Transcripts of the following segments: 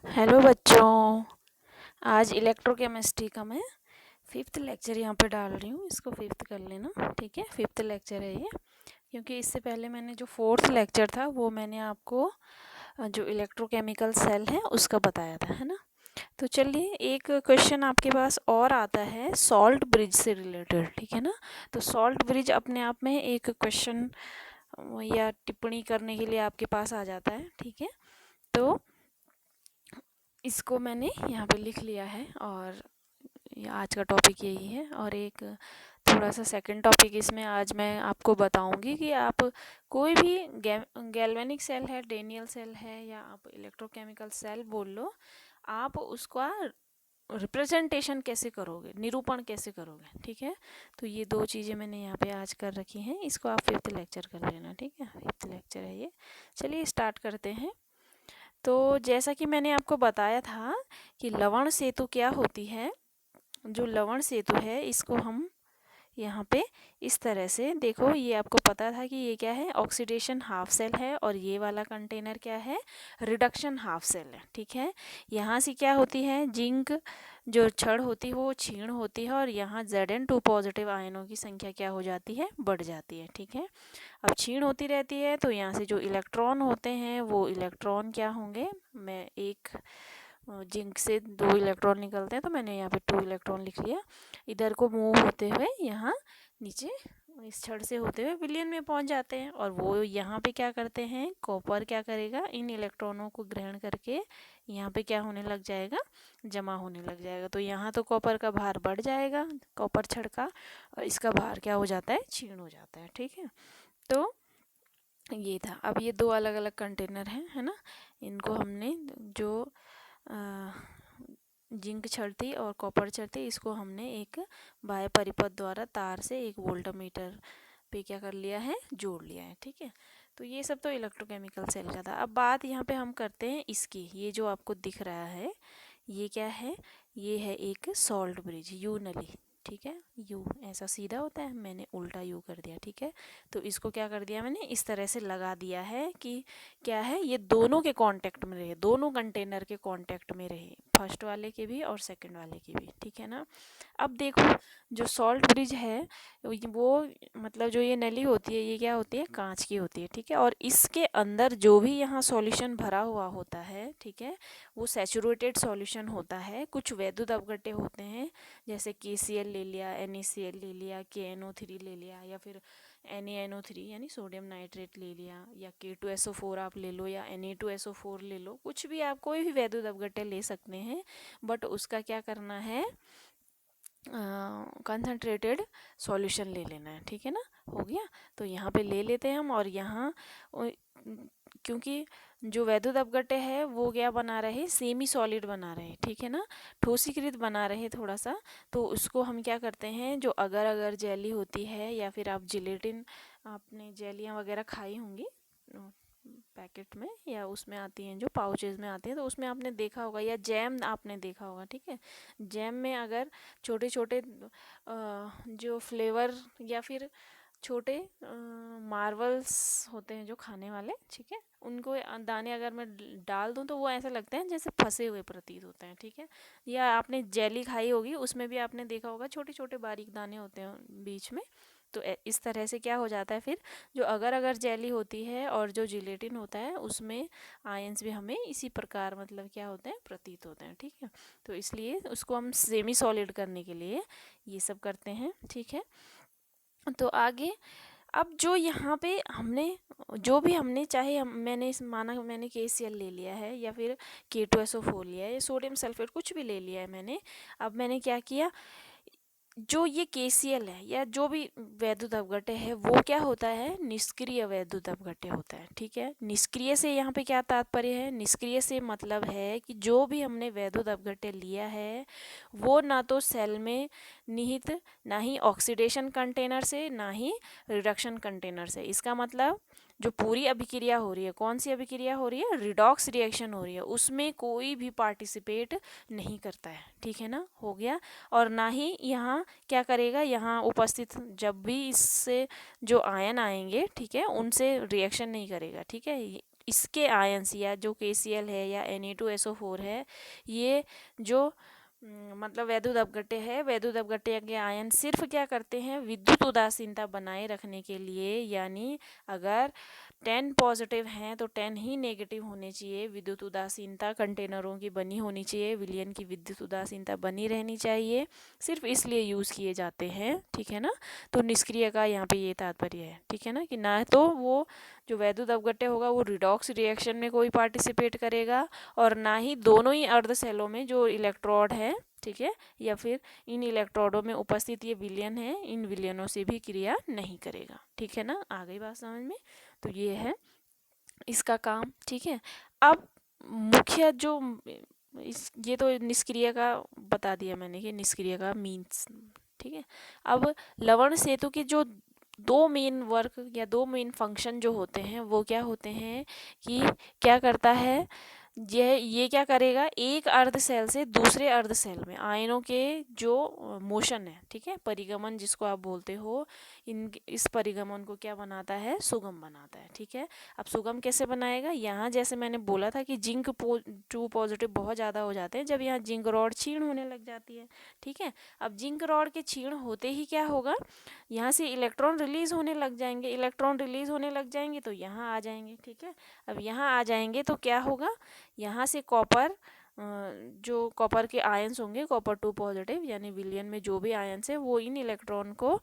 Hello बच्चों। आज electrochemistry का मैं फिफ्थ लेक्चर यहाँ पे डाल रही हूँ। इसको फिफ्थ कर लेना, ठीक है। फिफ्थ लेक्चर है ये, क्योंकि इससे पहले मैंने जो फोर्थ लेक्चर था वो मैंने आपको जो इलेक्ट्रोकेमिकल सेल है उसका बताया था, है ना। तो चलिए, एक क्वेश्चन आपके पास और आता है सॉल्ट ब्रिज से रिलेटेड, ठीक है ना। तो सॉल्ट ब्रिज अपने आप में एक क्वेश्चन या टिप्पणी करने के लिए आपके पास आ जाता है, ठीक है। तो इसको मैंने यहाँ पे लिख लिया है और आज का टॉपिक यही है। और एक थोड़ा सा सेकंड टॉपिक इसमें आज मैं आपको बताऊंगी कि आप कोई भी गैल्वेनिक सेल है, डेनियल सेल है, या आप इलेक्ट्रोकेमिकल सेल बोल लो, आप उसका रिप्रेजेंटेशन कैसे करोगे, निरूपण कैसे करोगे, ठीक है। तो ये दो चीज़ें मैंने यहाँ पे आज कर रखी हैं। इसको आप फिफ्थ लेक्चर कर लेना, ठीक है। फिफ्थ लेक्चर है ये। चलिए स्टार्ट करते हैं। तो जैसा कि मैंने आपको बताया था कि लवण सेतु क्या होती है। जो लवण सेतु है इसको हम यहाँ पे इस तरह से देखो, ये आपको पता था कि ये क्या है, ऑक्सीडेशन हाफ सेल है, और ये वाला कंटेनर क्या है, रिडक्शन हाफ सेल है, ठीक है। यहाँ से क्या होती है, जिंक जो छड़ होती है वो क्षीण होती है, और यहाँ Zn2 पॉजिटिव आयनों की संख्या क्या हो जाती है, बढ़ जाती है, ठीक है। अब क्षीण होती रहती है तो यहाँ से जो इलेक्ट्रॉन होते हैं वो इलेक्ट्रॉन क्या होंगे, मैं एक जिंक से 2 इलेक्ट्रॉन निकलते हैं तो मैंने यहाँ पे 2 इलेक्ट्रॉन लिख लिया। इधर को मूव होते हुए यहाँ नीचे इस छड़ से होते हुए विलयन में पहुँच जाते हैं, और वो यहाँ पे क्या करते हैं, कॉपर क्या करेगा, इन इलेक्ट्रॉनों को ग्रहण करके यहाँ पे क्या होने लग जाएगा, जमा होने लग जाएगा। तो यहाँ तो कॉपर का भार बढ़ जाएगा, कॉपर छड़ का, और इसका भार क्या हो जाता है, क्षीण हो जाता है, ठीक है। तो ये था। अब ये दो अलग अलग कंटेनर हैं, है ना। इनको हमने जो जिंक छड़ थी और कॉपर छड़ थी, इसको हमने एक बाह्य परिपथ द्वारा तार से एक वोल्टमीटर पे क्या कर लिया है, जोड़ लिया है, ठीक है। तो ये सब तो इलेक्ट्रोकेमिकल सेल का था। अब बात यहाँ पे हम करते हैं इसकी। ये जो आपको दिख रहा है ये क्या है, ये है एक सॉल्ट ब्रिज, यू नली, ठीक है। यू ऐसा सीधा होता है, मैंने उल्टा यू कर दिया, ठीक है। तो इसको क्या कर दिया मैंने, इस तरह से लगा दिया है कि क्या है, ये दोनों के कांटेक्ट में रहे, दोनों कंटेनर के कांटेक्ट में रहे, फर्स्ट वाले के भी और सेकंड वाले के भी, ठीक है ना। अब देखो, जो सॉल्ट ब्रिज है वो मतलब जो ये नली होती है ये क्या होती है, कांच की होती है, ठीक है। और इसके अंदर जो भी यहाँ सॉल्यूशन भरा हुआ होता है, ठीक है, वो सैचुरेटेड सॉल्यूशन होता है। कुछ वैद्युत अपघट्य होते हैं, जैसे KCl ले लिया, NaCl ले लिया, KNO3 ले लिया, या फिर NaNO3 यानी सोडियम नाइट्रेट ले लिया, या K2SO4 आप ले लो, या Na2SO4 ले लो, कुछ भी आप कोई भी वैद्युत अपघट्य ले सकते हैं। बट उसका क्या करना है, कंसनट्रेटेड सॉल्यूशन ले लेना है, ठीक है ना। हो गया। तो यहाँ पे ले लेते हैं हम, और यहाँ क्योंकि जो वैद्युत अपघट्य है वो क्या बना रहे, सेमी सॉलिड बना रहे, ठीक है ना, ठोसीकृत बना रहे थोड़ा सा। तो उसको हम क्या करते हैं, जो अगर अगर जेली होती है, या फिर आप जिलेटिन, आपने जेलियाँ वगैरह खाई होंगी पैकेट में, या उसमें आती हैं जो पाउचेस में आती हैं, तो उसमें आपने देखा होगा, या जैम आपने देखा होगा, ठीक है। जैम में अगर छोटे छोटे जो फ्लेवर या फिर छोटे मार्वल्स होते हैं जो खाने वाले, ठीक है, उनको दाने अगर मैं डाल दूं तो वो ऐसे लगते हैं जैसे फंसे हुए प्रतीत होते हैं, ठीक है। या आपने जेली खाई होगी, उसमें भी आपने देखा होगा छोटे छोटे बारीक दाने होते हैं बीच में। तो इस तरह से क्या हो जाता है, फिर जो अगर अगर जेली होती है और जो जिलेटिन होता है उसमें आयंस भी हमें इसी प्रकार मतलब क्या होते हैं, प्रतीत होते हैं, ठीक है। तो इसलिए उसको हम सेमी सॉलिड करने के लिए ये सब करते हैं, ठीक है। तो आगे, अब जो यहाँ पे हमने जो भी हमने चाहे मैंने इस माना मैंने KCl ले लिया है, या फिर K2SO4 लिया है, या सोडियम सल्फेट कुछ भी ले लिया है मैंने। अब मैंने क्या किया, जो ये KCl है या जो भी वैद्युत अपघट्य है वो क्या होता है, निष्क्रिय वैद्युत अपघट्य होता है, ठीक है। निष्क्रिय से यहाँ पे क्या तात्पर्य है, निष्क्रिय से मतलब है कि जो भी हमने वैद्युत अपघट्य लिया है वो ना तो सेल में निहित, ना ही ऑक्सीडेशन कंटेनर से, ना ही रिडक्शन कंटेनर से। इसका मतलब जो पूरी अभिक्रिया हो रही है, कौन सी अभिक्रिया हो रही है, रिडॉक्स रिएक्शन हो रही है, उसमें कोई भी पार्टिसिपेट नहीं करता है, ठीक है ना। हो गया। और ना ही यहाँ क्या करेगा, यहाँ उपस्थित जब भी इससे जो आयन आएंगे, ठीक है, उनसे रिएक्शन नहीं करेगा, ठीक है। इसके आयंस या जो KCl है या Na2SO4 है, ये जो मतलब वैद्युत अपघट्य है, वैद्युत अपघट्य के आयन सिर्फ क्या करते हैं, विद्युत उदासीनता बनाए रखने के लिए, यानी अगर 10 पॉजिटिव हैं तो 10 ही नेगेटिव होने चाहिए, विद्युत उदासीनता कंटेनरों की बनी होनी चाहिए, विलयन की विद्युत उदासीनता बनी रहनी चाहिए, सिर्फ इसलिए यूज़ किए जाते हैं, ठीक है ना। तो निष्क्रिय का यहाँ पे ये तात्पर्य है, ठीक है ना, कि ना तो वो जो वैद्युत अपघट्य होगा वो रिडॉक्स रिएक्शन में कोई पार्टिसिपेट करेगा, और ना ही दोनों ही अर्ध सेलों में जो इलेक्ट्रोड है, ठीक है, या फिर इन इलेक्ट्रोडों में उपस्थित ये विलयन है, इन विलयनों से भी क्रिया नहीं करेगा, ठीक है ना। आ गई बात समझ में। तो ये है इसका काम, ठीक है। अब मुख्य जो ये तो निष्क्रिय का बता दिया मैंने कि निष्क्रिय का मीन्स, ठीक है। अब लवण सेतु के जो दो मेन वर्क या दो मेन फंक्शन जो होते हैं वो क्या होते हैं कि क्या करता है, ये क्या करेगा, एक अर्ध सेल से दूसरे अर्ध सेल में आयनों के जो मोशन है, ठीक है, परिगमन जिसको आप बोलते हो, इस परिगमन को क्या बनाता है, सुगम बनाता है, ठीक है। अब सुगम कैसे बनाएगा, यहाँ जैसे मैंने बोला था कि जिंक 2 पॉजिटिव बहुत ज़्यादा हो जाते हैं जब यहाँ जिंक रॉड क्षीण होने लग जाती है, ठीक है। अब जिंक रॉड के क्षीण होते ही क्या होगा, यहाँ से इलेक्ट्रॉन रिलीज होने लग जाएंगे, इलेक्ट्रॉन रिलीज होने लग जाएंगे तो यहाँ आ जाएंगे, ठीक है। अब यहाँ आ जाएंगे तो क्या होगा, यहाँ से कॉपर, जो कॉपर के आयंस होंगे, कॉपर 2 पॉजिटिव यानी विलयन में जो भी आयंस है वो इन इलेक्ट्रॉन को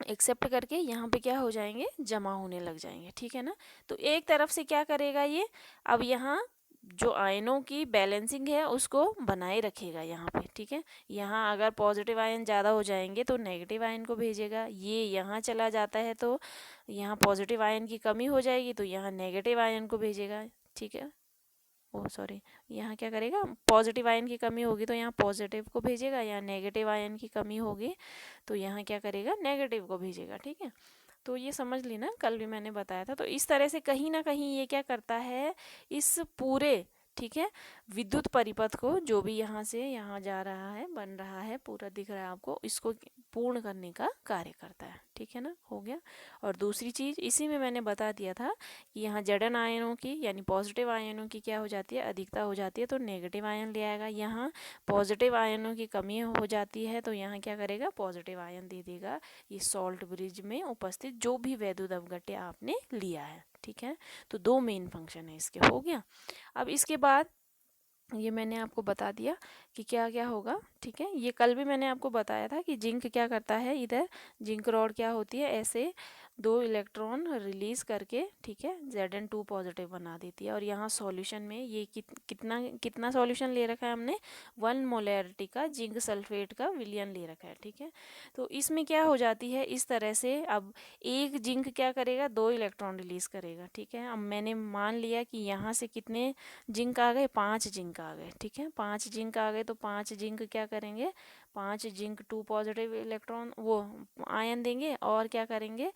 एक्सेप्ट करके यहाँ पे क्या हो जाएंगे, जमा होने लग जाएंगे, ठीक है ना। तो एक तरफ से क्या करेगा ये, अब यहाँ जो आयनों की बैलेंसिंग है उसको बनाए रखेगा यहाँ पे, ठीक है। यहाँ अगर पॉजिटिव आयन ज़्यादा हो जाएंगे तो नेगेटिव आयन को भेजेगा, ये यहाँ चला जाता है तो यहाँ पॉजिटिव आयन की कमी हो जाएगी तो यहाँ नेगेटिव आयन को भेजेगा, ठीक है। ओ सॉरी, यहाँ क्या करेगा, पॉजिटिव आयन की कमी होगी तो यहाँ पॉजिटिव को भेजेगा, यहाँ नेगेटिव आयन की कमी होगी तो यहाँ क्या करेगा, नेगेटिव को भेजेगा, ठीक है। तो ये समझ ली ना, कल भी मैंने बताया था। तो इस तरह से कहीं ना कहीं ये क्या करता है, इस पूरे, ठीक है, विद्युत परिपथ को जो भी यहाँ से यहाँ जा रहा है, बन रहा है, पूरा दिख रहा है आपको, इसको पूर्ण करने का कार्य करता है, ठीक है ना, हो गया। और दूसरी चीज़ इसी में मैंने बता दिया था कि यहाँ जड़न आयनों की यानी पॉजिटिव आयनों की क्या हो जाती है, अधिकता हो जाती है तो नेगेटिव आयन ले आएगा, यहाँ पॉजिटिव आयनों की कमी हो जाती है तो यहाँ क्या करेगा, पॉजिटिव आयन दे देगा, ये सॉल्ट ब्रिज में उपस्थित जो भी वैद्युत अपघट्य आपने लिया है, ठीक है। तो दो मेन फंक्शन है इसके, हो गया। अब इसके बाद ये मैंने आपको बता दिया कि क्या क्या होगा, ठीक है। ये कल भी मैंने आपको बताया था कि जिंक क्या करता है, इधर जिंक रॉड क्या होती है, ऐसे 2 इलेक्ट्रॉन रिलीज करके, ठीक है, Zn2 पॉजिटिव बना देती है। और यहाँ सॉल्यूशन में ये कितना कितना सॉल्यूशन ले रखा है हमने, 1 मोलैरिटी का जिंक सल्फेट का विलयन ले रखा है, ठीक है। तो इसमें क्या हो जाती है, इस तरह से अब एक जिंक क्या करेगा, 2 इलेक्ट्रॉन रिलीज करेगा, ठीक है। अब मैंने मान लिया कि यहाँ से कितने जिंक आ गए, 5 जिंक आ गए, ठीक है, 5 जिंक आ गए तो 5 जिंक क्या करेंगे, 5 जिंक 2 पॉजिटिव इलेक्ट्रॉन वो आयन देंगे और क्या करेंगे,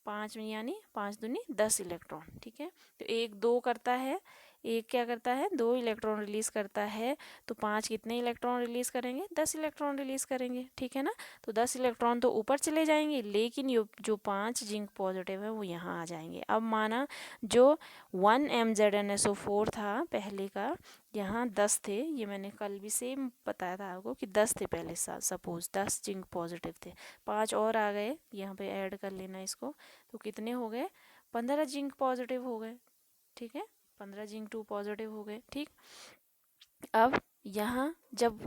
5 यानी 5 दूनी 10 इलेक्ट्रॉन, ठीक है। तो एक 2 करता है, एक क्या करता है, 2 इलेक्ट्रॉन रिलीज करता है तो 5 कितने इलेक्ट्रॉन रिलीज करेंगे, 10 इलेक्ट्रॉन रिलीज करेंगे, ठीक है ना। तो 10 इलेक्ट्रॉन तो ऊपर चले जाएंगे लेकिन जो 5 जिंक पॉजिटिव है वो यहाँ आ जाएंगे। अब माना जो 1MZnSO4 था पहले का, यहाँ 10 थे, ये मैंने कल भी सेम बताया था आपको कि 10 थे पहले, सपोज 10 जिंक पॉजिटिव थे, 5 और आ गए, यहाँ पे ऐड कर लेना इसको, तो कितने हो गए, 15 जिंक पॉजिटिव हो गए, ठीक है, 15 जिंक 2 पॉजिटिव हो गए, ठीक। अब यहाँ जब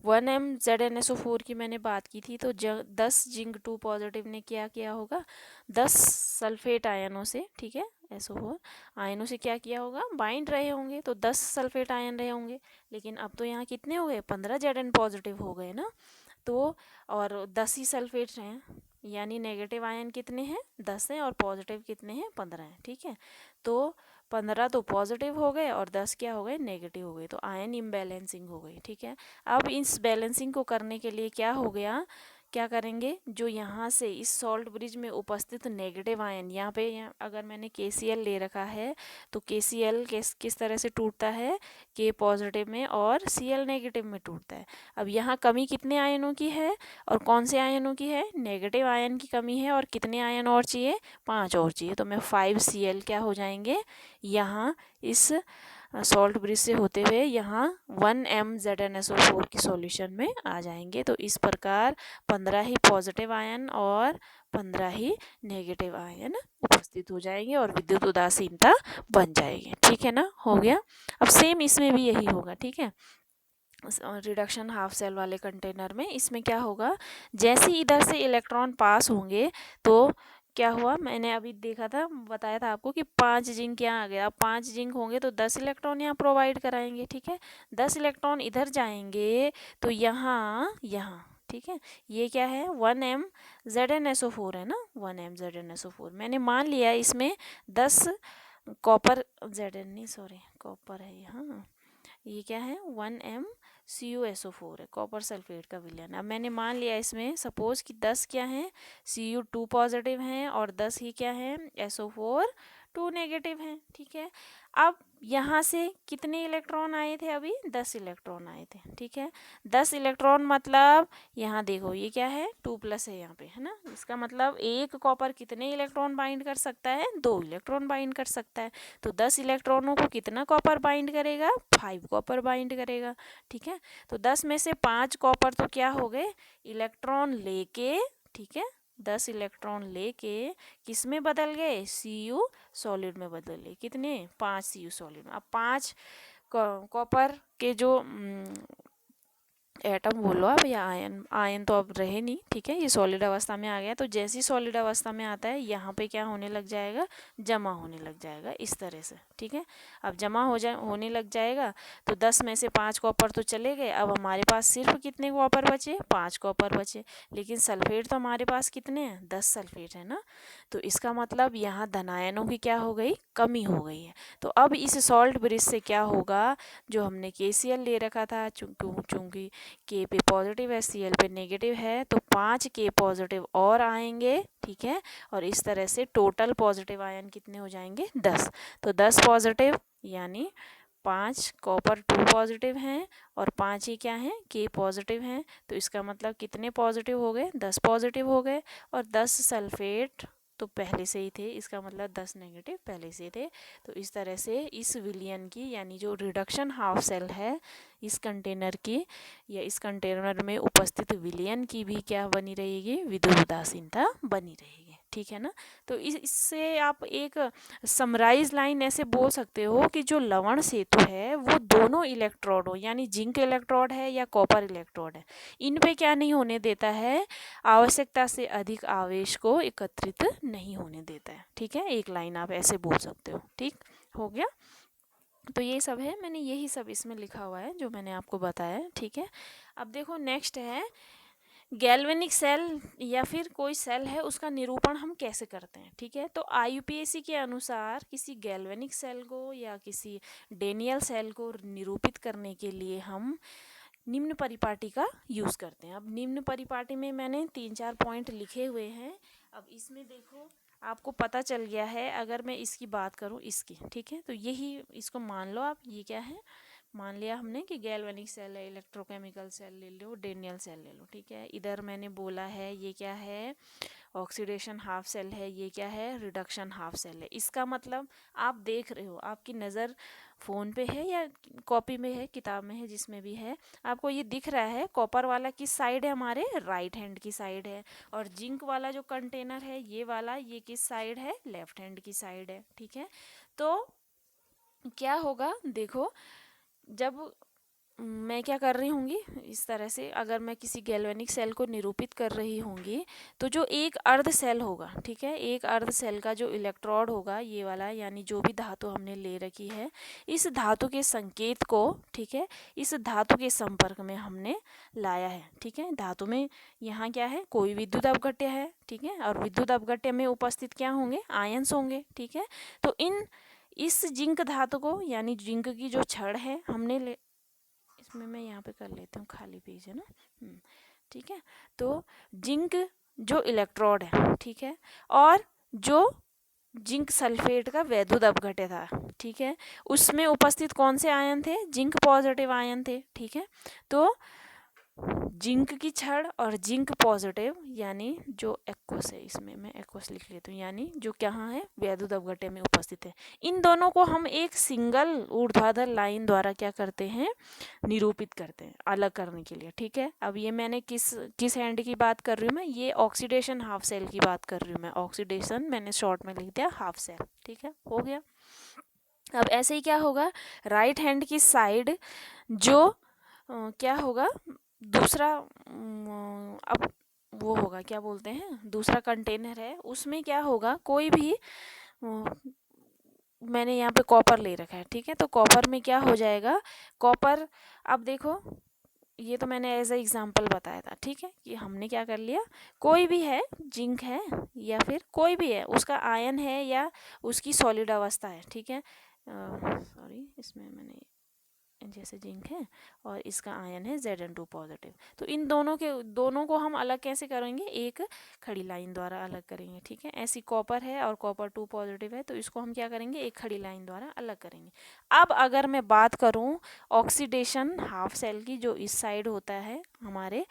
1MZnSO4 की मैंने बात की थी तो 10 जिंक 2 पॉजिटिव ने क्या किया होगा, 10 सल्फेट आयनों से, ठीक है, SO4 आयनों से क्या किया होगा, बाइंड रहे होंगे तो 10 सल्फेट आयन रहे होंगे। लेकिन अब तो यहाँ कितने हो गए, 15 Zn पॉजिटिव हो गए ना, तो और 10 ही सल्फेट हैं, यानी नेगेटिव आयन कितने हैं, 10 हैं, और पॉजिटिव कितने हैं, 15 हैं, ठीक है। तो 15 तो पॉजिटिव हो गए और 10 क्या हो गए, नेगेटिव हो गए, तो आयन इम्बैलेंसिंग हो गई, ठीक है। अब इस बैलेंसिंग को करने के लिए क्या हो गया क्या करेंगे, जो यहाँ से इस सॉल्ट ब्रिज में उपस्थित नेगेटिव आयन, यहाँ पे अगर मैंने KCl ले रखा है तो KCl किस तरह से टूटता है, K पॉजिटिव में और Cl नेगेटिव में टूटता है। अब यहाँ कमी कितने आयनों की है और कौन से आयनों की है, नेगेटिव आयन की कमी है और कितने आयन और चाहिए, 5 और चाहिए। तो मैं 5Cl क्या हो जाएंगे, यहाँ इस सॉल्ट ब्रिज से होते हुए यहाँ 1M ZnSO4 की सॉल्यूशन में आ जाएंगे। तो इस प्रकार 15 ही पॉजिटिव आयन और 15 ही नेगेटिव आयन उपस्थित हो जाएंगे और विद्युत उदासीनता बन जाएगी। ठीक है ना, हो गया। अब सेम इसमें भी यही होगा। ठीक है, रिडक्शन हाफ सेल वाले कंटेनर में इसमें क्या होगा, जैसे इधर से इलेक्ट्रॉन पास होंगे तो क्या हुआ, मैंने अभी देखा था, बताया था आपको कि 5 जिंक यहाँ आ गया। अब 5 जिंक होंगे तो 10 इलेक्ट्रॉन यहाँ प्रोवाइड कराएंगे। ठीक है, 10 इलेक्ट्रॉन इधर जाएंगे तो यहाँ ठीक है, ये क्या है, 1M ZnSO4 है ना, 1M ZnSO4 मैंने मान लिया इसमें 10 कॉपर Zn नहीं, सॉरी कॉपर है यहाँ, ये क्या है 1MCuSO4 है, कॉपर सल्फेट का विलयन। अब मैंने मान लिया इसमें सपोज कि 10 क्या हैं, Cu2 पॉजिटिव हैं और 10 ही क्या है, SO4 2 नेगेटिव हैं। ठीक है, अब यहाँ से कितने इलेक्ट्रॉन आए थे, अभी 10 इलेक्ट्रॉन आए थे। ठीक है, 10 इलेक्ट्रॉन मतलब यहाँ देखो ये क्या है, 2+ है यहाँ पे, है ना, इसका मतलब एक कॉपर कितने इलेक्ट्रॉन बाइंड कर सकता है, 2 इलेक्ट्रॉन बाइंड कर सकता है। तो 10 इलेक्ट्रॉनों को कितना कॉपर बाइंड करेगा, 5 कॉपर बाइंड करेगा। ठीक है, तो 10 में से 5 कॉपर तो क्या हो गए, इलेक्ट्रॉन लेके, ठीक है, 10 इलेक्ट्रॉन लेके किस में बदल गए, Cu सॉलिड में बदल गए। कितने, 5 Cu सॉलिड में। अब 5 कॉपर के जो एटम बोलो आप या आयन तो अब रहे नहीं। ठीक है, ये सॉलिड अवस्था में आ गया, तो जैसी सॉलिड अवस्था में आता है यहाँ पे क्या होने लग जाएगा, जमा होने लग जाएगा इस तरह से। ठीक है, अब जमा होने लग जाएगा तो 10 में से 5 कॉपर तो चले गए। अब हमारे पास सिर्फ कितने कॉपर बचे, 5 कॉपर बचे, लेकिन सल्फेट तो हमारे पास कितने हैं, 10 सल्फेट है ना। तो इसका मतलब यहाँ धनायनों की क्या हो गई, कमी हो गई है। तो अब इस सॉल्ट ब्रिज से क्या होगा, जो हमने KCl ले रखा था, चूँकि K पे पॉजिटिव है, Cl पे नेगेटिव है, तो 5 K पॉजिटिव और आएंगे। ठीक है, और इस तरह से टोटल पॉजिटिव आयन कितने हो जाएंगे, 10। तो 10 पॉजिटिव यानी 5 कॉपर 2 पॉजिटिव हैं और 5 ही क्या हैं, K पॉजिटिव हैं। तो इसका मतलब कितने पॉजिटिव हो गए, 10 पॉजिटिव हो गए। और 10 सल्फेट तो पहले से ही थे, इसका मतलब 10 नेगेटिव पहले से थे। तो इस तरह से इस विलयन की, यानी जो रिडक्शन हाफ सेल है इस कंटेनर की, या इस कंटेनर में उपस्थित विलयन की भी क्या बनी रहेगी, विद्युत उदासीनता बनी रहेगी। ठीक है ना, तो इससे आप एक समराइज लाइन ऐसे बोल सकते हो कि जो लवण सेतु है वो दोनों इलेक्ट्रोड हो, यानी जिंक इलेक्ट्रोड है या कॉपर इलेक्ट्रोड है, इन पे क्या नहीं होने देता है, आवश्यकता से अधिक आवेश को एकत्रित नहीं होने देता है। ठीक है, एक लाइन आप ऐसे बोल सकते हो। ठीक हो गया, तो ये सब है, मैंने यही सब इसमें लिखा हुआ है जो मैंने आपको बताया है। ठीक है, अब देखो नेक्स्ट है गैल्वेनिक सेल या फिर कोई सेल है उसका निरूपण हम कैसे करते हैं। ठीक है, तो IUPAC के अनुसार किसी गैल्वेनिक सेल को या किसी डेनियल सेल को निरूपित करने के लिए हम निम्न परिपाटी का यूज़ करते हैं। अब निम्न परिपाटी में मैंने 3-4 पॉइंट लिखे हुए हैं। अब इसमें देखो आपको पता चल गया है, अगर मैं इसकी बात करूं इसकी, ठीक है, तो यही इसको मान लो आप, ये क्या है, मान लिया हमने कि गैल्वेनिक सेल है, इलेक्ट्रोकेमिकल सेल ले लो, डेनियल सेल ले लो। ठीक है, इधर मैंने बोला है ये क्या है, ऑक्सीडेशन हाफ सेल है, ये क्या है, रिडक्शन हाफ सेल है। इसका मतलब आप देख रहे हो, आपकी नज़र फ़ोन पे है या कॉपी में है, किताब में है, जिसमें भी है, आपको ये दिख रहा है कॉपर वाला किस साइड है, हमारे राइट हैंड की साइड है, और जिंक वाला जो कंटेनर है ये वाला, ये किस साइड है, लेफ्ट हैंड की साइड है। ठीक है, तो क्या होगा, देखो जब मैं क्या कर रही होंगी, इस तरह से अगर मैं किसी गैल्वेनिक सेल को निरूपित कर रही होंगी, तो जो एक अर्ध सेल होगा, ठीक है, एक अर्ध सेल का जो इलेक्ट्रोड होगा ये वाला, यानी जो भी धातु हमने ले रखी है, इस धातु के संकेत को, ठीक है, इस धातु के संपर्क में हमने लाया है। ठीक है, धातु में यहाँ क्या है, कोई विद्युत अपघट्य है। ठीक है, और विद्युत अपघट्य में उपस्थित क्या होंगे, आयंस होंगे। ठीक है, तो इस जिंक धातु को, यानी जिंक की जो छड़ है हमने इसमें मैं यहाँ पे कर लेती हूँ, खाली पेज है ना। ठीक है। तो जिंक जो इलेक्ट्रोड है, ठीक है, और जो जिंक सल्फेट का वैद्युत अपघट्य था, ठीक है, उसमें उपस्थित कौन से आयन थे? जिंक पॉजिटिव आयन थे, ठीक है। तो जिंक की छड़ और जिंक पॉजिटिव यानी जो एक्वस है, इसमें मैं एक्वस लिख लेती हूँ, यानी जो कहाँ है? वैद्युत अपघट्य में उपस्थित है। इन दोनों को हम एक सिंगल ऊर्ध्वाधर लाइन द्वारा क्या करते हैं? निरूपित करते हैं अलग करने के लिए, ठीक है। अब ये मैंने किस हैंड की बात कर रही हूँ मैं? ये ऑक्सीडेशन हाफ सेल की बात कर रही हूँ मैं। ऑक्सीडेशन मैंने शॉर्ट में लिख दिया हाफ सेल, ठीक है, हो गया। अब ऐसे ही क्या होगा? राइट हैंड की साइड जो क्या होगा? दूसरा अब वो होगा, क्या बोलते हैं, दूसरा कंटेनर है, उसमें क्या होगा? कोई भी मैंने यहाँ पे कॉपर ले रखा है, ठीक है। तो कॉपर में क्या हो जाएगा? कॉपर, अब देखो ये तो मैंने एज ए एग्जाम्पल बताया था, ठीक है, कि हमने क्या कर लिया, कोई भी है, जिंक है या फिर कोई भी है, उसका आयन है या उसकी सॉलिड अवस्था है, ठीक है। सॉरी, इसमें मैंने जैसे जिंक है और इसका आयन है Zn2 पॉजिटिव, तो इन दोनों को हम अलग कैसे करेंगे? एक खड़ी लाइन द्वारा अलग करेंगे, ठीक है। ऐसी कॉपर है और कॉपर 2 पॉजिटिव है, तो इसको हम क्या करेंगे? एक खड़ी लाइन द्वारा अलग करेंगे। अब अगर मैं बात करूं ऑक्सीडेशन हाफ सेल की, जो इस साइड होता है हमारे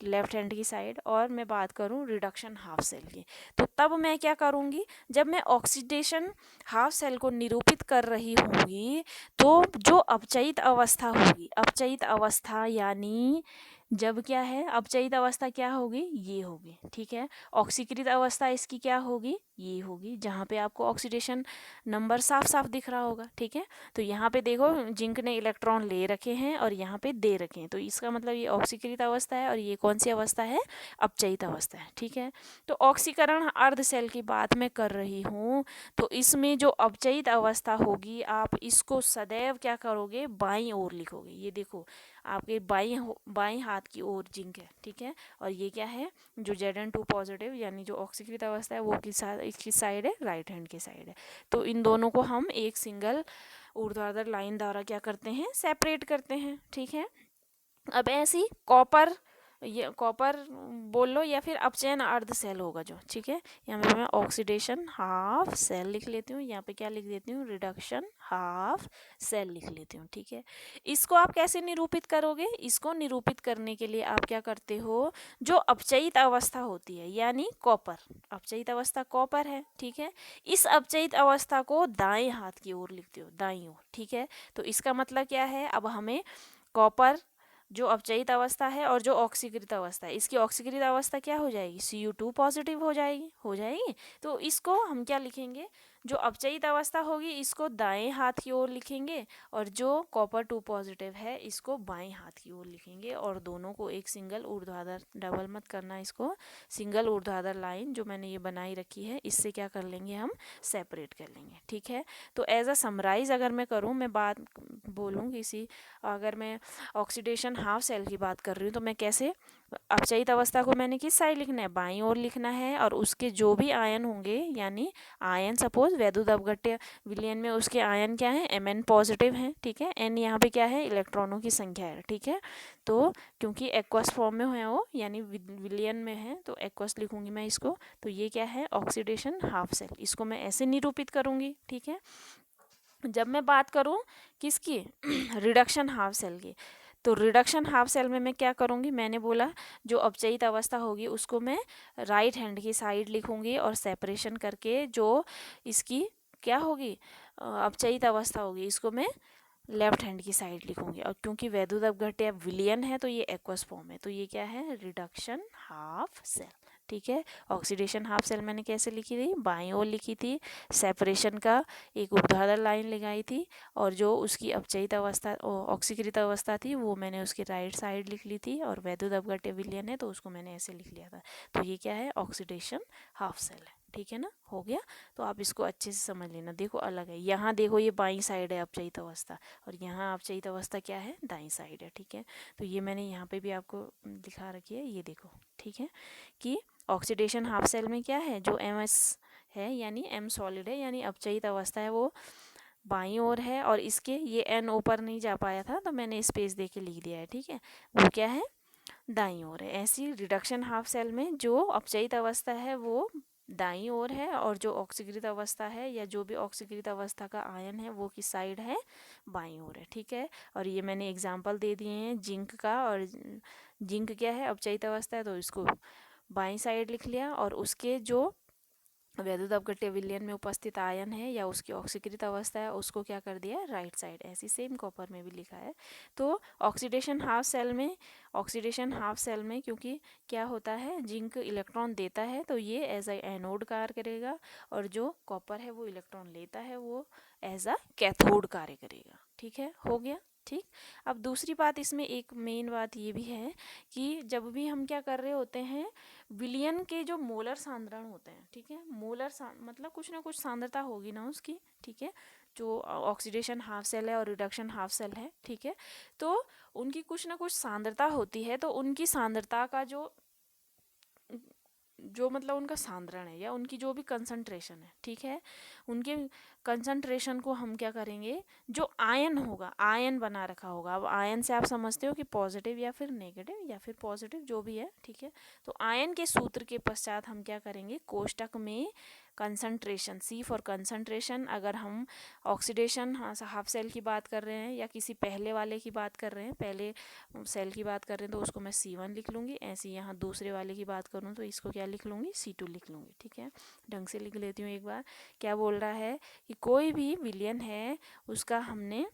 लेफ्ट हैंड की साइड, और मैं बात करूं रिडक्शन हाफ सेल की, तो तब मैं क्या करूंगी? जब मैं ऑक्सीडेशन हाफ सेल को निरूपित कर रही होंगी, तो जो अपचयित अवस्था होगी, अपचयित अवस्था यानी जब क्या है? अपचयित अवस्था क्या होगी? ये होगी, ठीक है। ऑक्सीकृत अवस्था इसकी क्या होगी? ये होगी, जहाँ पे आपको ऑक्सीडेशन नंबर साफ साफ दिख रहा होगा, ठीक है। तो यहाँ पे देखो जिंक ने इलेक्ट्रॉन ले रखे हैं और यहाँ पे दे रखे हैं, तो इसका मतलब ये ऑक्सीकृत अवस्था है, और ये कौन सी अवस्था है? अपचयित अवस्था है, ठीक है। तो ऑक्सीकरण अर्ध सेल की बात मैं कर रही हूँ, तो इसमें जो अपचयित अवस्था होगी, आप इसको सदैव क्या करोगे? बाईं ओर लिखोगे। ये देखो आपके बाईं हाथ की ओर जिंक है, ठीक है, और ये क्या है? जो Zn2 पॉजिटिव यानी जो ऑक्सीकृत अवस्था है वो किस साइड है? राइट हैंड की साइड है। तो इन दोनों को हम एक सिंगल ऊर्ध्वाधर लाइन द्वारा क्या करते हैं? सेपरेट करते हैं, ठीक है। अब ऐसी कॉपर, ये कॉपर बोल लो या फिर अपचयन अर्ध सेल होगा जो, ठीक है। यहाँ पे मैं ऑक्सीडेशन हाफ सेल लिख लेती हूँ, यहाँ पे क्या लिख देती हूँ? रिडक्शन हाफ सेल लिख लेती हूँ, ठीक है। इसको आप कैसे निरूपित करोगे? इसको निरूपित करने के लिए आप क्या करते हो? जो अपचयित अवस्था होती है यानी कॉपर, अपचयित अवस्था कॉपर है, ठीक है, इस अपचयित अवस्था को दाएं हाथ की ओर लिखते हो, दाईं ओर, ठीक है। तो इसका मतलब क्या है? अब हमें कॉपर जो अपचयित अवस्था है और जो ऑक्सीकृत अवस्था है, इसकी ऑक्सीकृत अवस्था क्या हो जाएगी? Cu2 पॉजिटिव हो जाएगी। तो इसको हम क्या लिखेंगे? जो अपचयित अवस्था होगी इसको दाएं हाथ की ओर लिखेंगे, और जो कॉपर 2 पॉजिटिव है इसको बाएं हाथ की ओर लिखेंगे, और दोनों को एक सिंगल ऊर्ध्वाधर, डबल मत करना इसको, सिंगल ऊर्ध्वाधर लाइन जो मैंने ये बनाई रखी है, इससे क्या कर लेंगे? हम सेपरेट कर लेंगे, ठीक है। तो एज अ समराइज अगर मैं करूँ, मैं बात बोलूँ किसी, अगर मैं ऑक्सीडेशन हाफ सेल की बात कर रही हूँ, तो मैं कैसे? अपचयित अवस्था को मैंने किस साइड लिखना है? बाईं ओर लिखना है, और उसके जो भी आयन होंगे, यानी आयन सपोज वैद्युत अपघट्य विलयन में उसके आयन क्या है? Mn पॉजिटिव हैं, ठीक है। n यहाँ पे क्या है? इलेक्ट्रॉनों की संख्या है, ठीक है। तो क्योंकि एक्वस फॉर्म में है वो, यानी विलयन में है, तो एक्वस लिखूंगी मैं इसको। तो ये क्या है? ऑक्सीडेशन हाफ सेल, इसको मैं ऐसे निरूपित करूंगी, ठीक है। जब मैं बात करूं किसकी? रिडक्शन हाफ सेल की, तो रिडक्शन हाफ सेल में मैं क्या करूंगी? मैंने बोला जो अपचयित अवस्था होगी उसको मैं राइट हैंड की साइड लिखूंगी, और सेपरेशन करके जो इसकी क्या होगी? अपचयित अवस्था होगी, इसको मैं लेफ्ट हैंड की साइड लिखूंगी। और क्योंकि वैद्युत अपघट्य विलयन है तो ये एक्वस फॉर्म है, तो ये क्या है? रिडक्शन हाफ सेल, ठीक है। ऑक्सीडेशन हाफ सेल मैंने कैसे लिखी थी? बाईं ओर लिखी थी, सेपरेशन का एक ऊर्ध्वाधर लाइन लगाई थी, और जो उसकी अपचयित अवस्था, ऑक्सीकृत अवस्था थी, वो मैंने उसकी राइट साइड लिख ली थी, और वैद्युत अपघट्य विलयन है तो उसको मैंने ऐसे लिख लिया था। तो ये क्या है? ऑक्सीडेशन हाफ सेल है, ठीक है ना, हो गया। तो आप इसको अच्छे से समझ लेना। देखो अलग है, यहाँ देखो ये बाईं साइड है अपचयित अवस्था, और यहाँ अपचयित अवस्था क्या है? दाईं साइड है, ठीक है। तो ये मैंने यहाँ पे भी आपको दिखा रखी है, ये देखो, ठीक है, कि ऑक्सीडेशन हाफ सेल में क्या है? जो Ms है यानी M सॉलिड है, यानी अपचयित अवस्था है, वो बाईं ओर है, और इसके ये N ऊपर नहीं जा पाया था तो मैंने स्पेस दे के लिख दिया है, ठीक है। वो क्या है? दाईं ओर है। ऐसी रिडक्शन हाफ सेल में जो अपचयित अवस्था है वो दाईं ओर है, और जो ऑक्सीकृत अवस्था है या जो भी ऑक्सीकृत अवस्था का आयन है वो किस साइड है, बाईं ओर है। ठीक है, और ये मैंने एग्जांपल दे दिए हैं जिंक का, और जिंक क्या है, अपचयित अवस्था है, तो इसको बाईं साइड लिख लिया, और उसके जो वैद्युत अपघट्य विलयन में उपस्थित आयन है या उसकी ऑक्सीकृत अवस्था है उसको क्या कर दिया, राइट साइड। ऐसी सेम कॉपर में भी लिखा है। तो ऑक्सीडेशन हाफ सेल में क्योंकि क्या होता है, जिंक इलेक्ट्रॉन देता है तो ये एज अ एनोड कार्य करेगा, और जो कॉपर है वो इलेक्ट्रॉन लेता है वो एज अ कैथोड कार्य करेगा। ठीक है, हो गया। ठीक, अब दूसरी बात इसमें एक मेन बात ये भी है कि जब भी हम क्या कर रहे होते हैं, विलयन के जो मोलर सांद्रण होते हैं, ठीक है, मतलब कुछ ना कुछ सांद्रता होगी ना उसकी। ठीक है, जो ऑक्सीडेशन हाफ सेल है और रिडक्शन हाफ सेल है, ठीक है, तो उनकी कुछ ना कुछ सांद्रता होती है। तो उनकी सांद्रता का जो मतलब उनका सांद्रण है या उनकी जो भी कंसंट्रेशन है, ठीक है, उनके कंसंट्रेशन को हम क्या करेंगे, जो आयन होगा, आयन बना रखा होगा। अब आयन से आप समझते हो कि पॉजिटिव या फिर नेगेटिव या फिर पॉजिटिव जो भी है, ठीक है, तो आयन के सूत्र के पश्चात हम क्या करेंगे, कोष्टक में कंसंट्रेशन, सी फॉर कंसंट्रेशन, अगर हम ऑक्सीडेशन हाफ सेल की बात कर रहे हैं या किसी पहले वाले की बात कर रहे हैं, पहले सेल की बात कर रहे हैं तो उसको मैं C1 लिख लूँगी। ऐसे यहाँ दूसरे वाले की बात करूँ तो इसको क्या लिख लूँगी, C2 लिख लूँगी। ठीक है, ढंग से लिख लेती हूँ एक बार। क्या बोल रहा है कि कोई भी विलयन है उसका हमने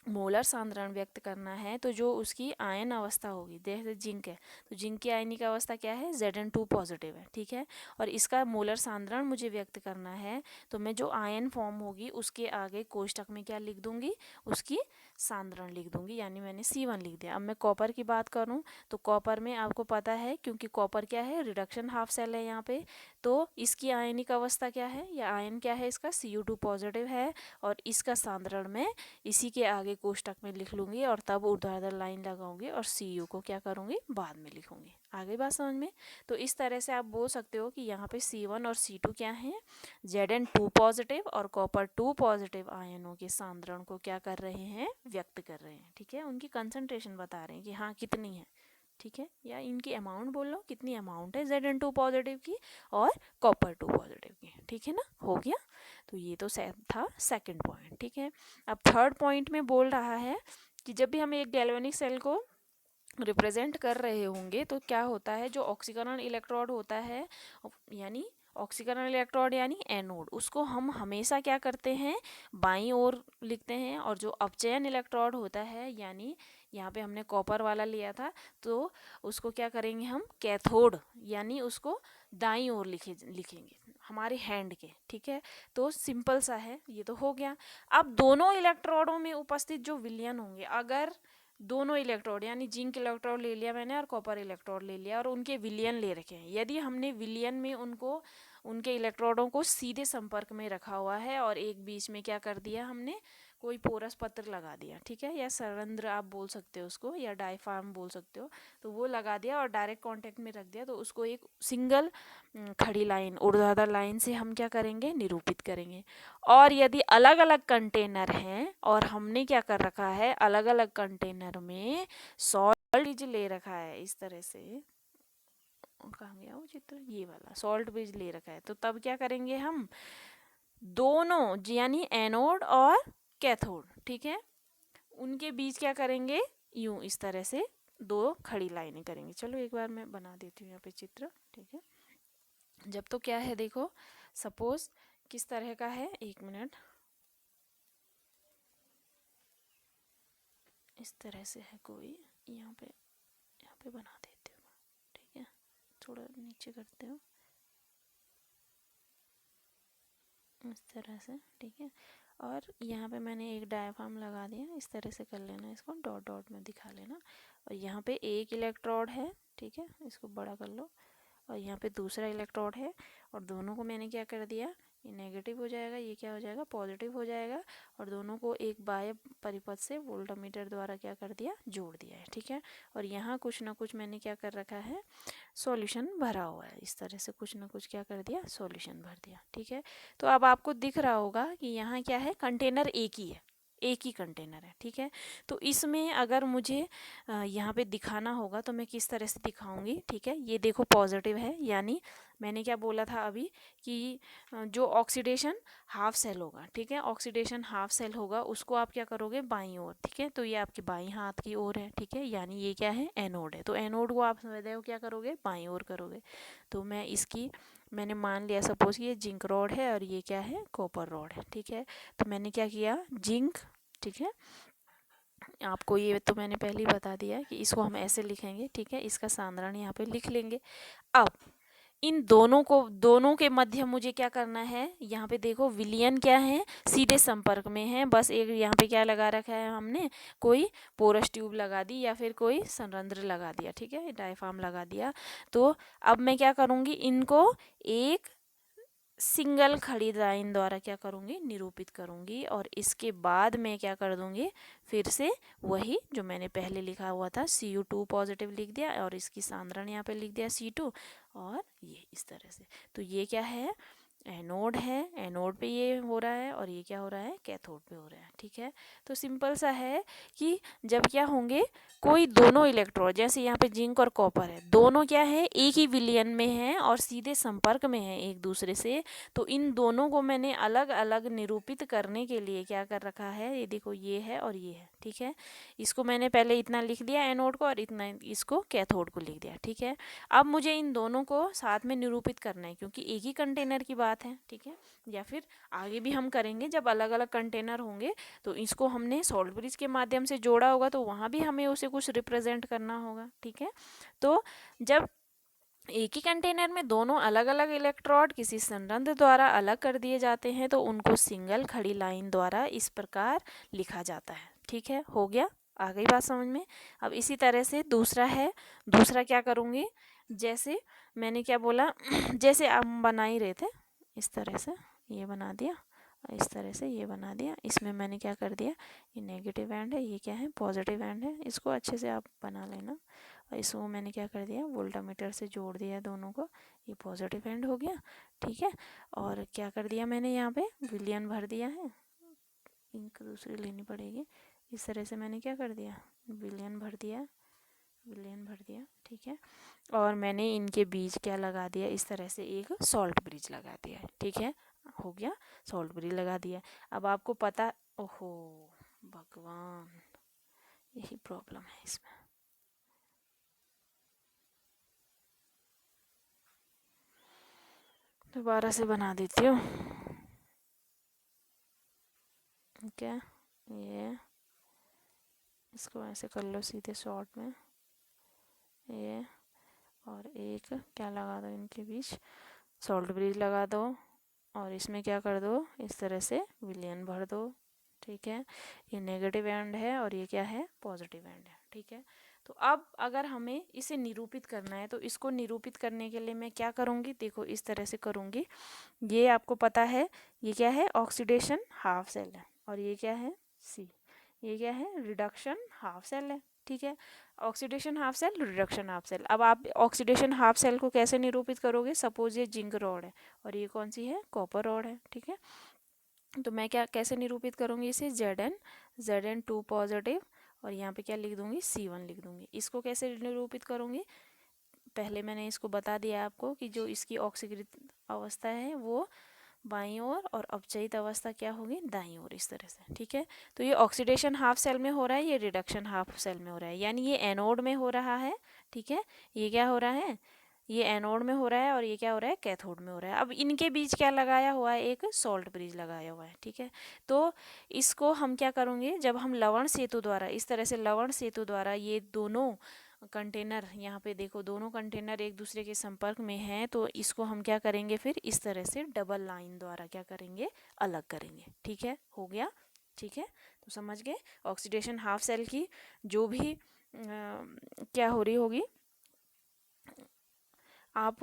मोलर सांद्रण व्यक्त करना है, तो जो उसकी आयन अवस्था होगी, जैसे जिंक है तो जिंक की आयनिक अवस्था क्या है, Zn2 पॉजिटिव है। ठीक है, और इसका मोलर सांद्रण मुझे व्यक्त करना है, तो मैं जो आयन फॉर्म होगी उसके आगे कोष्टक में क्या लिख दूंगी, उसकी सांद्रण लिख दूंगी, यानी मैंने C1 लिख दिया। अब मैं कॉपर की बात करूं तो कॉपर में आपको पता है, क्योंकि कॉपर क्या है, रिडक्शन हाफ सेल है यहाँ पे, तो इसकी आयनिक अवस्था क्या है या आयन क्या है, इसका Cu2 पॉजिटिव है, और इसका सांद्रण में इसी के आगे कोष्टक में लिख लूँगी, और तब ऊर्ध्वाधर लाइन लगाऊंगी और Cu को क्या करूँगी, बाद में लिखूँगी। आगे बात समझ में? तो इस तरह से आप बोल सकते हो कि यहाँ पे C1 और C2 क्या हैं, Zn2 पॉजिटिव और कॉपर 2 पॉजिटिव आयनों के सांद्रण को क्या कर रहे हैं, व्यक्त कर रहे हैं। ठीक है, उनकी कंसंट्रेशन बता रहे हैं कि हाँ कितनी है। ठीक है, या इनकी अमाउंट बोल लो, कितनी अमाउंट है Zn2 पॉजिटिव की और कॉपर 2 पॉजिटिव की। ठीक है ना, हो गया। तो ये तो था सेकंड पॉइंट। ठीक है, अब थर्ड पॉइंट में बोल रहा है कि जब भी हम एक गैल्वेनिक सेल को रिप्रेजेंट कर रहे होंगे तो क्या होता है, जो ऑक्सीकरण इलेक्ट्रोड होता है, यानी ऑक्सीकरण इलेक्ट्रोड यानी एनोड, उसको हम हमेशा क्या करते हैं, बाईं ओर लिखते हैं, और जो अपचयन इलेक्ट्रोड होता है, यानी यहाँ पे हमने कॉपर वाला लिया था, तो उसको क्या करेंगे हम, कैथोड, यानी उसको दाईं ओर लिखेंगे हमारे हैंड के। ठीक है, तो सिंपल सा है, ये तो हो गया। अब दोनों इलेक्ट्रोडों में उपस्थित जो विलयन होंगे, अगर दोनों इलेक्ट्रोड यानी जिंक इलेक्ट्रोड ले लिया मैंने और कॉपर इलेक्ट्रोड ले लिया और उनके विलयन ले रखे हैं, यदि हमने विलयन में उनको उनके इलेक्ट्रोडों को सीधे संपर्क में रखा हुआ है और एक बीच में क्या कर दिया हमने, कोई पोरस पत्र लगा दिया, ठीक है, या सरंध्र आप बोल सकते हो उसको, या डायफ्राम बोल सकते हो, तो वो लगा दिया और डायरेक्ट कांटेक्ट में रख दिया, तो उसको एक सिंगल खड़ी लाइन, ऊर्ध्वाधर लाइन से हम क्या करेंगे, निरूपित करेंगे। और यदि अलग अलग कंटेनर हैं और हमने क्या कर रखा है, अलग अलग कंटेनर में सॉल्ट ले रखा है, इस तरह से, कहाँ गया वो चित्र, ये वाला सॉल्ट बीज ले रखा है, तो तब क्या करेंगे हम, दोनों यानी एनोड और कैथोड, ठीक है, उनके बीच क्या करेंगे, यूं इस तरह से दो खड़ी लाइनें करेंगे। चलो एक बार मैं बना देती हूँ यहाँ पे चित्र। ठीक है, जब तो क्या है देखो, सपोज किस तरह का है, एक मिनट, इस तरह से है कोई, यहाँ पे बना देती हूँ। ठीक है, थोड़ा नीचे करते हो इस तरह से। ठीक है, और यहाँ पे मैंने एक डायफ्राम लगा दिया, इस तरह से कर लेना, इसको डॉट डॉट में दिखा लेना। और यहाँ पे एक इलेक्ट्रोड है, ठीक है, इसको बड़ा कर लो, और यहाँ पे दूसरा इलेक्ट्रोड है, और दोनों को मैंने क्या कर दिया, ये नेगेटिव हो जाएगा, ये क्या हो जाएगा, पॉजिटिव हो जाएगा, और दोनों को एक बाह्य परिपथ से वोल्टमीटर द्वारा क्या कर दिया, जोड़ दिया है। ठीक है, और यहाँ कुछ ना कुछ मैंने क्या कर रखा है, सॉल्यूशन भरा हुआ है, इस तरह से कुछ ना कुछ क्या कर दिया, सॉल्यूशन भर दिया। ठीक है, तो अब आपको दिख रहा होगा कि यहाँ क्या है, कंटेनर एक ही है, एक ही कंटेनर है, ठीक है। तो इसमें अगर मुझे यहाँ पे दिखाना होगा तो मैं किस तरह से दिखाऊंगी, ठीक है। ये देखो पॉजिटिव है, यानी मैंने क्या बोला था अभी कि जो ऑक्सीडेशन हाफ सेल होगा, ठीक है, ऑक्सीडेशन हाफ सेल होगा, उसको आप क्या करोगे बाईं ओर, ठीक है। तो ये आपकी बाईं हाथ की ओर है, ठीक है, यानी ये क्या है एनोड है। तो एनोड को आप सदैव क्या करोगे बाईं ओर करोगे। तो मैंने मान लिया सपोज ये जिंक रॉड है और ये क्या है कॉपर रॉड है, ठीक है। तो मैंने क्या किया जिंक, ठीक है, आपको ये तो मैंने पहले ही बता दिया कि इसको हम ऐसे लिखेंगे, ठीक है, इसका सांद्रण यहाँ पे लिख लेंगे। अब इन दोनों के मध्य मुझे क्या करना है, यहाँ पे देखो विलियन क्या है सीधे संपर्क में है, बस एक यहाँ पे क्या लगा रखा है हमने, कोई पोरस ट्यूब लगा दी या फिर कोई संरंध्र लगा दिया, ठीक है, डायफ्राम लगा दिया। तो अब मैं क्या करूँगी, इनको एक सिंगल खड़ी लाइन द्वारा क्या करूँगी निरूपित करूँगी, और इसके बाद मैं क्या कर दूँगी फिर से वही जो मैंने पहले लिखा हुआ था Cu2 पॉजिटिव लिख दिया और इसकी सांद्रण यहाँ पे लिख दिया C2, और ये इस तरह से। तो ये क्या है एनोड है, एनोड पे ये हो रहा है और ये क्या हो रहा है कैथोड पे हो रहा है, ठीक है। तो सिंपल सा है कि जब क्या होंगे कोई दोनों इलेक्ट्रोड, जैसे यहाँ पे जिंक और कॉपर है, दोनों क्या है एक ही विलयन में है और सीधे संपर्क में है एक दूसरे से, तो इन दोनों को मैंने अलग अलग निरूपित करने के लिए क्या कर रखा है, ये देखो ये है और ये है, ठीक है। इसको मैंने पहले इतना लिख दिया एनोड को और इतना इसको कैथोड को लिख दिया, ठीक है। अब मुझे इन दोनों को साथ में निरूपित करना है क्योंकि एक ही कंटेनर की बात है, ठीक है। या फिर आगे भी हम करेंगे जब अलग अलग कंटेनर होंगे, तो इसको हमने सॉल्ट ब्रिज के माध्यम से जोड़ा होगा तो वहाँ भी हमें उसे कुछ रिप्रेजेंट करना होगा, ठीक है। तो जब एक ही कंटेनर में दोनों अलग अलग इलेक्ट्रोड किसी संरंध्र द्वारा अलग कर दिए जाते हैं तो उनको सिंगल खड़ी लाइन द्वारा इस प्रकार लिखा जाता है, ठीक है। हो गया, आ गई बात समझ में। अब इसी तरह से दूसरा है, दूसरा क्या करूँगी, जैसे मैंने क्या बोला जैसे हम बना ही रहे थे इस तरह से ये बना दिया, इस तरह से ये बना दिया, इसमें मैंने क्या कर दिया ये नेगेटिव एंड है, ये क्या है पॉजिटिव एंड है, इसको अच्छे से आप बना लेना। और इसको मैंने क्या कर दिया वोल्टामीटर से जोड़ दिया दोनों को, ये पॉजिटिव एंड हो गया, ठीक है। और क्या कर दिया मैंने यहाँ पे विलियन भर दिया है, इंक दूसरी लेनी पड़ेगी, इस तरह से मैंने क्या कर दिया विलियन भर दिया, विलियन भर दिया, ठीक है। और मैंने इनके बीच क्या लगा दिया इस तरह से एक सॉल्ट ब्रिज लगा दिया है, ठीक है। हो गया सॉल्ट ब्रिज लगा दिया। अब आपको पता, ओहो भगवान यही प्रॉब्लम है इसमें, दोबारा से बना देती हूँ, ठीक है। ये इसको ऐसे कर लो सीधे शॉर्ट में, ये और एक क्या लगा दो इनके बीच सॉल्ट ब्रिज लगा दो, और इसमें क्या कर दो इस तरह से विलियन भर दो, ठीक है। ये नेगेटिव एंड है और ये क्या है पॉजिटिव एंड है, ठीक है। तो अब अगर हमें इसे निरूपित करना है तो इसको निरूपित करने के लिए मैं क्या करूँगी, देखो इस तरह से करूँगी। ये आपको पता है ये क्या है ऑक्सीडेशन हाफ सेल है और ये क्या है सी, ये क्या है रिडक्शन हाफ सेल है, ठीक है। Oxidation half cell reduction half cell. अब आप ऑक्सीडेशन हाफ सेल को कैसे निरूपित करोगे, सपोज ये जिंक रॉड है और ये कौन सी है कॉपर रॉड है, ठीक है। तो मैं क्या कैसे निरूपित करूँगी इसे Zn2 पॉजिटिव और यहाँ पे क्या लिख दूँगी C1 लिख दूँगी। इसको कैसे निरूपित करूँगी, पहले मैंने इसको बता दिया आपको कि जो इसकी ऑक्सीकृत अवस्था है वो बाईं ओर और अपचयित अवस्था क्या होगी दाईं ओर, इस तरह से, ठीक है। तो ये ऑक्सीडेशन हाफ सेल में हो रहा है, ये रिडक्शन हाफ सेल में हो रहा है, यानी ये एनोड में हो रहा है, ठीक है। ये क्या हो रहा है ये एनोड में हो रहा है और ये क्या हो रहा है कैथोड में हो रहा है। अब इनके बीच क्या लगाया हुआ है एक सॉल्ट ब्रिज लगाया हुआ है, ठीक है। तो इसको हम क्या करेंगे जब हम लवण सेतु द्वारा इस तरह से लवण सेतु द्वारा ये दोनों कंटेनर यहाँ पे देखो दोनों कंटेनर एक दूसरे के संपर्क में हैं, तो इसको हम क्या करेंगे फिर इस तरह से डबल लाइन द्वारा क्या करेंगे अलग करेंगे, ठीक है। हो गया, ठीक है। तो समझ गए ऑक्सीडेशन हाफ सेल की जो भी क्या हो रही होगी आप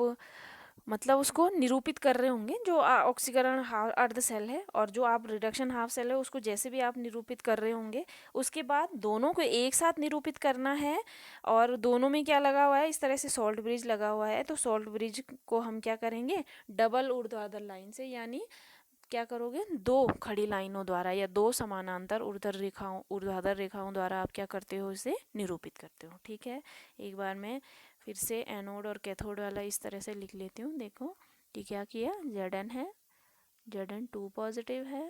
मतलब उसको निरूपित कर रहे होंगे, जो ऑक्सीकरण अर्ध सेल है और जो आप रिडक्शन हाफ सेल है उसको जैसे भी आप निरूपित कर रहे होंगे, उसके बाद दोनों को एक साथ निरूपित करना है। और दोनों में क्या लगा हुआ है इस तरह से सॉल्ट ब्रिज लगा हुआ है, तो सॉल्ट ब्रिज को हम क्या करेंगे डबल ऊर्ध्वाधर लाइन से, यानी क्या करोगे, दो खड़ी लाइनों द्वारा या दो समानांतर ऊर्ध्वाधर रेखाओं द्वारा आप क्या करते हो, इसे निरूपित करते हो। ठीक है, एक बार मैं फिर से एनोड और कैथोड वाला इस तरह से लिख लेती हूँ। देखो कि क्या किया, Zn है, Zn2 पॉजिटिव है,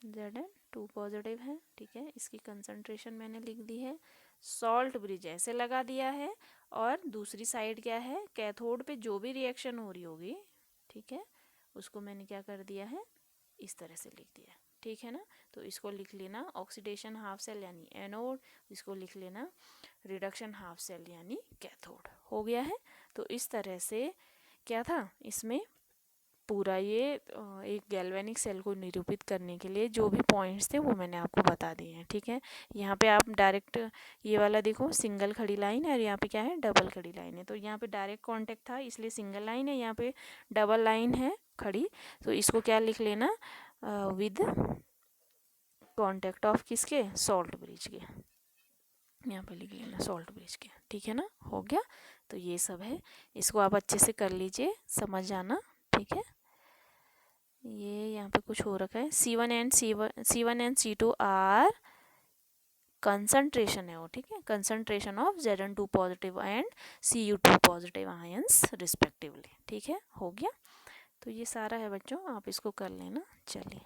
Zn2 पॉजिटिव है। ठीक है, इसकी कंसंट्रेशन मैंने लिख दी है, सॉल्ट ब्रिज ऐसे लगा दिया है, और दूसरी साइड क्या है, कैथोड पे जो भी रिएक्शन हो रही होगी, ठीक है, उसको मैंने क्या कर दिया है, इस तरह से लिख दिया। ठीक है ना, तो इसको लिख लेना ऑक्सीडेशन हाफ सेल यानी एनोड, इसको लिख लेना रिडक्शन हाफ सेल यानी कैथोड। हो गया है। तो इस तरह से क्या था इसमें, पूरा ये एक गैल्वेनिक सेल को निरूपित करने के लिए जो भी पॉइंट्स थे वो मैंने आपको बता दिए हैं। ठीक है, यहाँ पे आप डायरेक्ट ये वाला देखो, सिंगल खड़ी लाइन है, और यहाँ पे क्या है, डबल खड़ी लाइन है। तो यहाँ पे डायरेक्ट कांटेक्ट था इसलिए सिंगल लाइन है, यहाँ पे डबल लाइन है खड़ी, तो इसको क्या लिख लेना, विद कांटेक्ट ऑफ किसके, सॉल्ट ब्रिज के, यहाँ पे लिख लेना सॉल्ट ब्रिज के। ठीक है ना, हो गया। तो ये सब है, इसको आप अच्छे से कर लीजिए, समझ जाना। ठीक है, ये यहाँ पे कुछ हो रखा है, C1 and C2 are concentration है वो। ठीक है, concentration of Zn2 positive and Cu2 positive ions respectively. ठीक है, हो गया। तो ये सारा है बच्चों, आप इसको कर लेना। चलिए।